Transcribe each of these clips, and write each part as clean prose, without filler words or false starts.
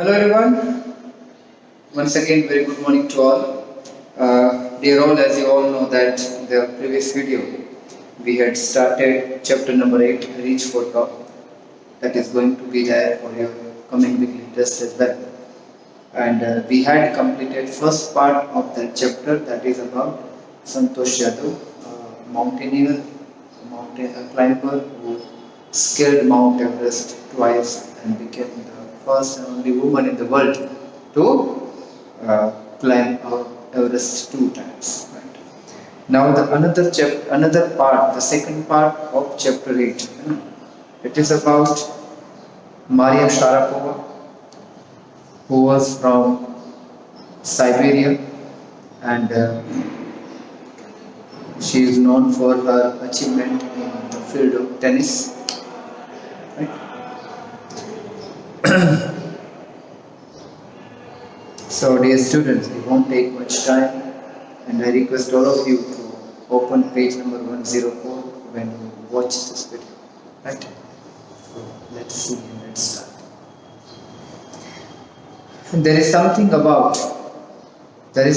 Hello everyone. Once again, very good morning to all. Dear all, as you all know that in the previous video we had started chapter number 8, Reach for Top. That is going to be there for your coming weekly test as well. And we had completed first part of that chapter, that is about Santosh Yadav, mountaineer, mountain climber who scaled Mount Everest twice and became the first and only woman in the world to climb Mount Everest 2 times. Right? Now the another part, the second part of chapter 8, it is about Maria Sharapova, who was from Siberia, and she is known for her achievement in the field of tennis. Right? So, dear students, it won't take much time, and I request all of you to open page number 104 when you watch this video. Right? So, let's see and let's start. There is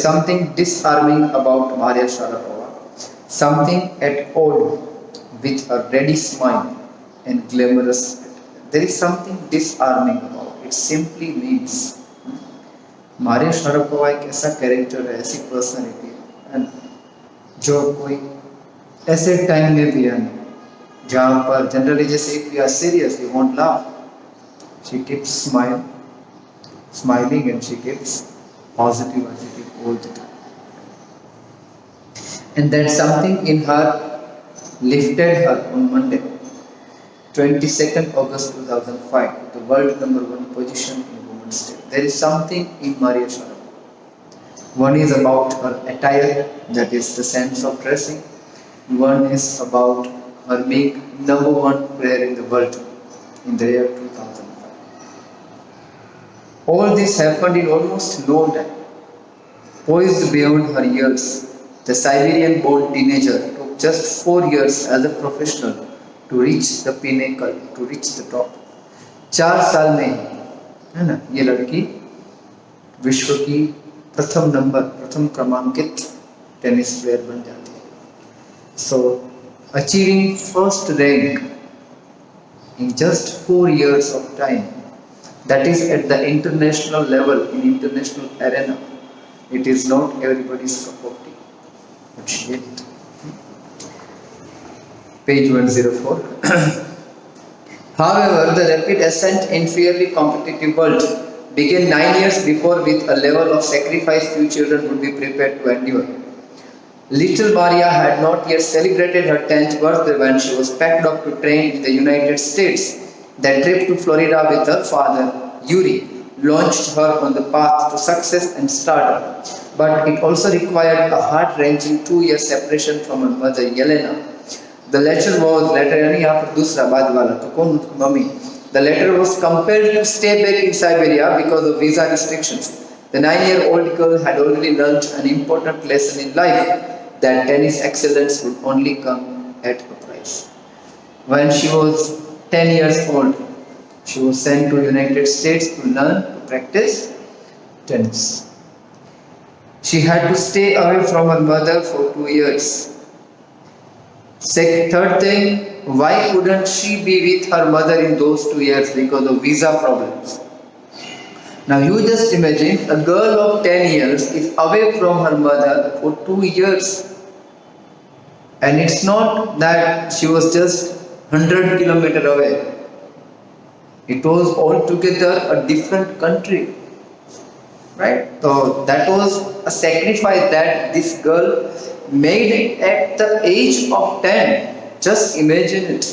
something disarming about Maria Sharapova, something at odds with a ready smile and glamorous spirit. There is something disarming about it. Simply means Maria Sharapova एक ऐसा character है, ऐसी personality है जो कोई ऐसे time में भी है जहाँ पर जनरली जैसे if we are serious we won't laugh, she keeps smiling and she keeps positive attitude all the time, and that something in her lifted her on Monday 22nd August 2005 to the world #1 position in women's state. There is something in Maria Sharapova. One is about her attire, that is the sense of dressing. One is about her being #1 player in the world in the year 2005. All this happened in almost no time. Poised beyond her years, the Siberian-born teenager took just 4 years as a professional to reach the pinnacle, to reach the top. 4 साल में है ना ये लड़की विश्व की प्रथम क्रमांकित टेनिस प्लेयर बन जाती है. So achieving first rank in just 4 years of time, that is at the international level, in international arena, it is not everybody's cup of tea, but she did. Page 104. However, the rapid ascent in fiercely competitive world began 9 years before with a level of sacrifice few children would be prepared to endure. Little Maria had not yet celebrated her 10th birthday when she was packed up to train in the United States. That trip to Florida with her father, Yuri, launched her on the path to success and stardom. But it also required a heart-wrenching 2-year separation from her mother, Yelena. The latter was compelled to stay back in Siberia because of visa restrictions. The 9-year-old girl had already learned an important lesson in life, that tennis excellence would only come at a price. When she was 10 years old, she was sent to the United States to learn to practice tennis. She had to stay away from her mother for 2 years. Third thing, why couldn't she be with her mother in those 2 years because of visa problems? Now you just imagine a girl of 10 years is away from her mother for 2 years, and it's not that she was just 100 kilometers away. It was altogether a different country, right? So that was a sacrifice that this girl made at the age of 10. Just imagine it.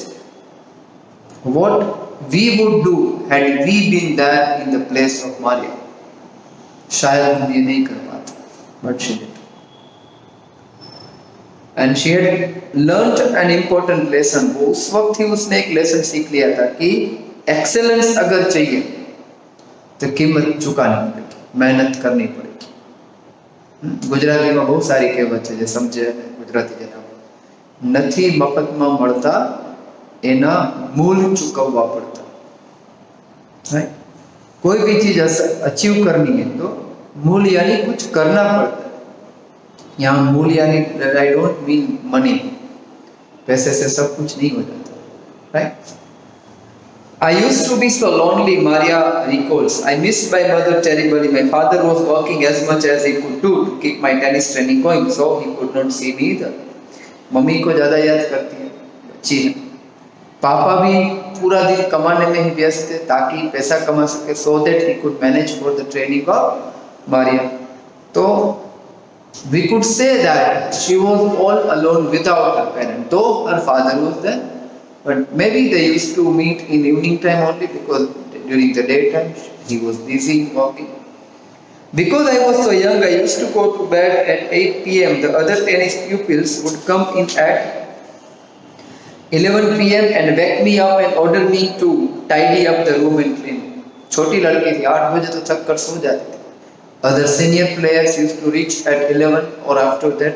What we would do had we been there in the place of Maria. शायद हम ये नहीं कर पाते, but she did. And she had learnt an important lesson. वो उस वक्त ही उसने एक lesson सीख लिया था कि excellence अगर चाहिए तो कीमत चुकानी पड़ेगी, मेहनत करनी पड़ेगी. ગુજરાતીમાં બહુ સારી કહેવત છે જે સમજે ગુજરાતી જણાવો, નથી મફતમાં મળતા એના મૂળ ચૂકવવા પડતા. Right? कोई भी चीज अचीव करनी है तो मूल यानी कुछ करना पड़ता है। यहाँ मूल यानी आई डोंट मीन मनी, पैसे से सब कुछ नहीं हो जाता, right? I used to be so lonely, Maria recalls. I missed my mother terribly. My father was working as much as he could do to keep my tennis training going, so he could not see me either. Mummy को ज़्यादा याद करती है, बच्ची है। पापा भी पूरा दिन कमाने में ही व्यस्त थे ताकि पैसा कमा सके, so that he could manage for the training of Maria. तो we could say that she was all alone without her parent, though her father was there. But maybe they used to meet in evening time only because during the daytime he was busy working. Because I was so young, I used to go to bed at 8 p.m. The other tennis pupils would come in at 11 p.m. and wake me up and order me to tidy up the room and clean. छोटी लड़की थी, 8 बजे तो थक कर सो जाती थी. Other senior players used to reach at 11 or after that.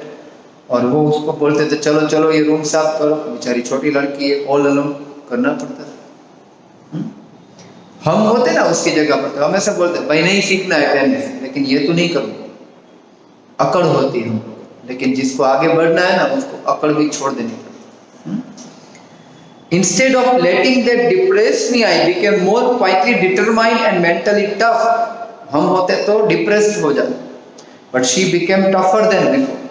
और वो उसको बोलते थे चलो चलो ये रूम साफ करो, बेचारी छोटी लड़की है, ऑल अलोन करना पड़ता था। हम होते ना उसकी जगह पर तो हम ऐसे बोलते भाई नहीं सीखना है टेनिस, लेकिन ये तो नहीं करूँगा, अकड़ होती है हमको, लेकिन जिसको आगे बढ़ना है ना उसको अकड़ भी छोड़ देनी पड़ती। Instead of letting that depress me, I became more quietly determined and mentally tough. हम होते तो डिप्रेस्ड हो जाते, but she became tougher than before.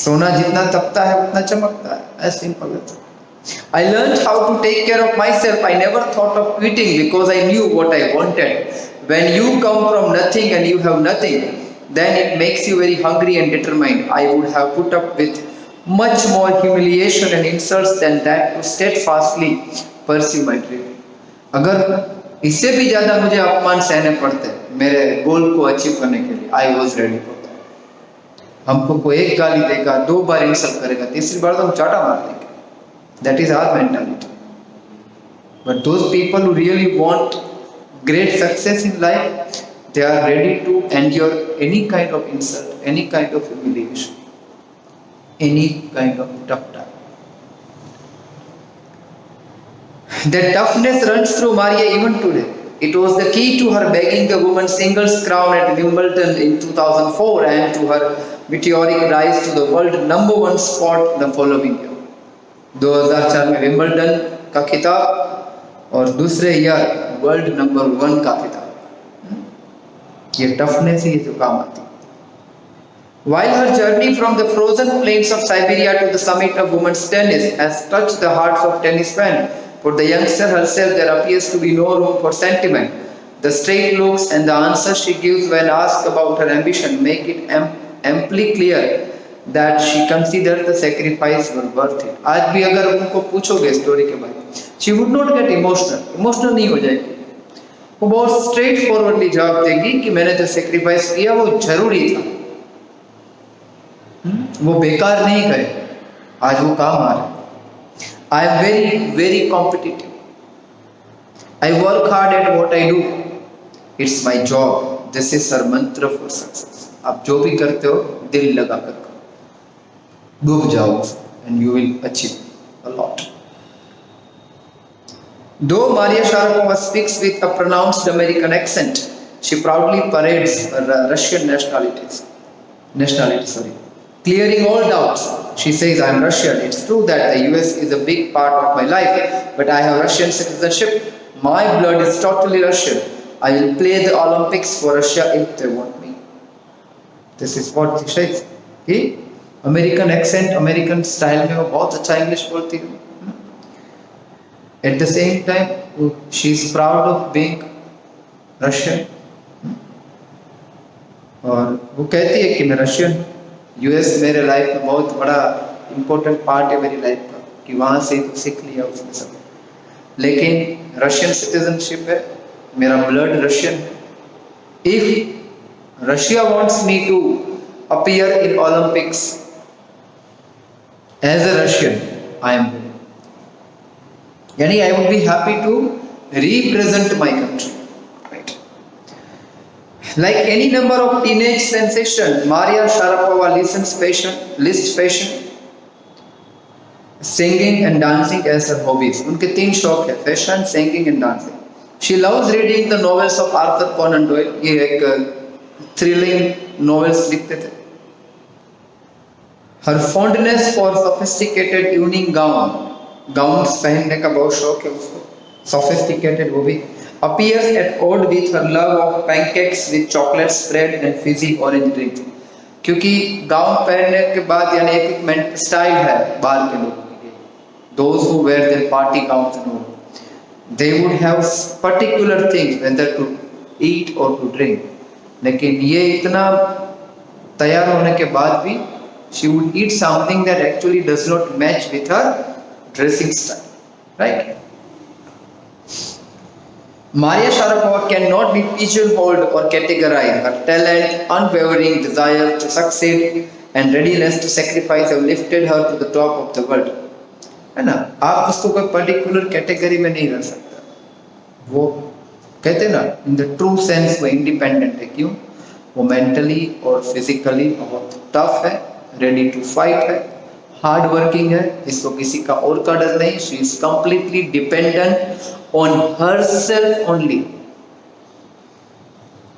सोना जितना तपता है उतना चमकता है, as simple as that. I learned how to take care of myself. I never thought of quitting because I knew what I wanted. When you come from nothing and you have nothing, then it makes you very hungry and determined. I would have put up with much more humiliation and insults than that to steadfastly pursue my dream. अगर इससे भी ज्यादा मुझे अपमान सहने पड़ते मेरे गोल को अचीव करने के लिए, I was ready for that. हमको कोई एक गाली देगा, 2 बार इंसल्ट करेगा, तीसरी बार तो हम चाटा मार देंगे. That is our mentality. But those people who really want great success in life, they are ready to endure any kind of insult, any kind of humiliation, any kind of tough time. That toughness runs through Maria even today. It was the key to her bagging the women's singles crown at Wimbledon in 2004 and to her meteoric rise to the world #1 spot the following year. 2004 में Wimbledon का खिताब और दूसरे year world #1 का खिताब. ये toughness ही तो काम आती. While her journey from the frozen plains of Siberia to the summit of women's tennis has touched the hearts of tennis fans, for the youngster herself there appears to be no room for sentiment. The straight looks and the answers she gives when asked about her ambition make it amply clear that she considered the sacrifice were worth it. आज भी अगर उनको पूछोगे story के बारे में, she would not get emotional नहीं हो जाएगी. वो बहुत स्ट्रेट फॉरवर्डली जवाब देगी कि मैंने जो सेक्रीफाइस किया वो जरूरी था, वो बेकार नहीं करे, आज वो काम आ रहा है. I am very very competitive. I work hard at what I do. It's my job. This is her mantra for success. आप जो भी करते हो दिल लगा कर करो, डूब जाओ and you will achieve a lot. Though Maria Sharapova speaks with a pronounced American accent, she proudly parades her Russian nationality. Clearing all doubts, she says, I am Russian. It's true that the US is a big part of my life, but I have Russian citizenship. My blood is totally Russian. I will play the Olympics for Russia if they want me. This is what she says. He American accent, American style में वो बहुत अच्छा English बोलती है. At the same time, she is proud of being Russian. और वो कहती है कि मैं रशियन. यूएस मेरे लाइफ में बहुत बड़ा इम्पोर्टेंट पार्ट है मेरी लाइफ का, कि वहाँ से तो सीख लिया उसने सब. लेकिन रशियन सिटीजनशिप है, मेरा ब्लड रशियन है. If Russia wants me to appear in Olympics as a Russian, I am ready. यानी I would be happy to represent my country. Like any number of teenage sensation, Maria Sharapova lists fashion, singing and dancing as her hobbies. उनके 3 शौक है, fashion, singing and dancing. She loves reading the novels of Arthur Conan Doyle. ये एक thrilling novels लिखते थे. Her fondness for sophisticated evening gowns पहनने का बहुत शौक है उसको. Sophisticated वो भी. Appears at odds with her love of pancakes with chocolate spread and fizzy orange drink. क्योंकि गाउन पहनने के बाद यानी एक स्टाइल है बाहर के लोगों के लिए. Those who wear their party gowns and all, they would have particular things whether to eat or to drink. लेकिन ये इतना तैयार होने के बाद भी she would eat something that actually does not match with her dressing style, right? Maria Sharapova cannot be pigeonholed or categorized. Her talent, unwavering desire to succeed, and readiness to sacrifice have lifted her to the top of the world. है ना? आप उसको कोई particular category में नहीं रख सकता. वो कहते हैं ना, इन द ट्रू सेंस वो इंडिपेंडेंट है. क्यों? वो मेंटली और फिजिकली बहुत टफ है, रेडी टू फाइट है, हार्ड वर्किंग है, जिसको किसी का और का डर नहीं. She is completely dependent on herself only,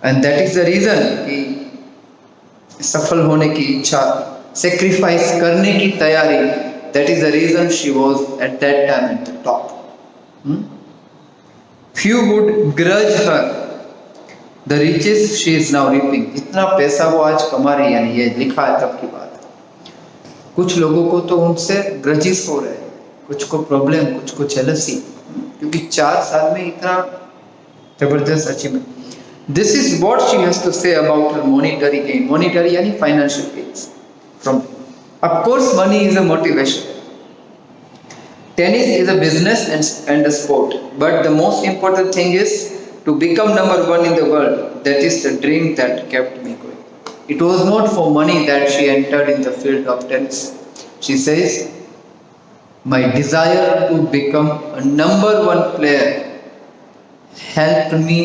and that is the reason कि सफल होने की इच्छा, सेक्रीफाइस करने की तैयारी, that is the reason she was at that time at the top. Few would grudge her the riches she is now reaping. इतना पैसा वो आज कमा रही है, यानी ये लिखा है तब की बात. कुछ लोगों को तो उनसे ग्रजेस हो रहे हैं, कुछ को प्रॉब्लम, कुछ को जेलसी, क्योंकि 4 साल में इतना जबरदस्त achievement. This is what she has to say about her monetary gain. Monetary यानी financial gains from, of course money is a motivation. Tennis is a business and a sport, but the most important thing is to become number 1 in the world. That is the dream that kept me going. It was not for money that she entered in the field of tennis. She says, my desire to become a number 1 player helped me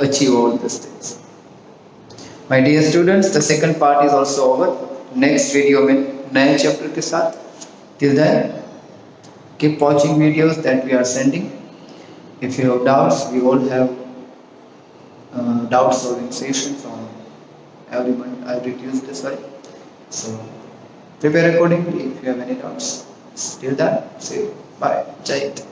achieve all these things. My dear students, the second part is also over. Next video में नए chapter के साथ. Till then, keep watching videos that we are sending. If you have doubts, we all have doubt solving sessions on every Tuesday, sorry. So prepare accordingly if you have any doubts. Till then, see you. Bye. Jai Hind.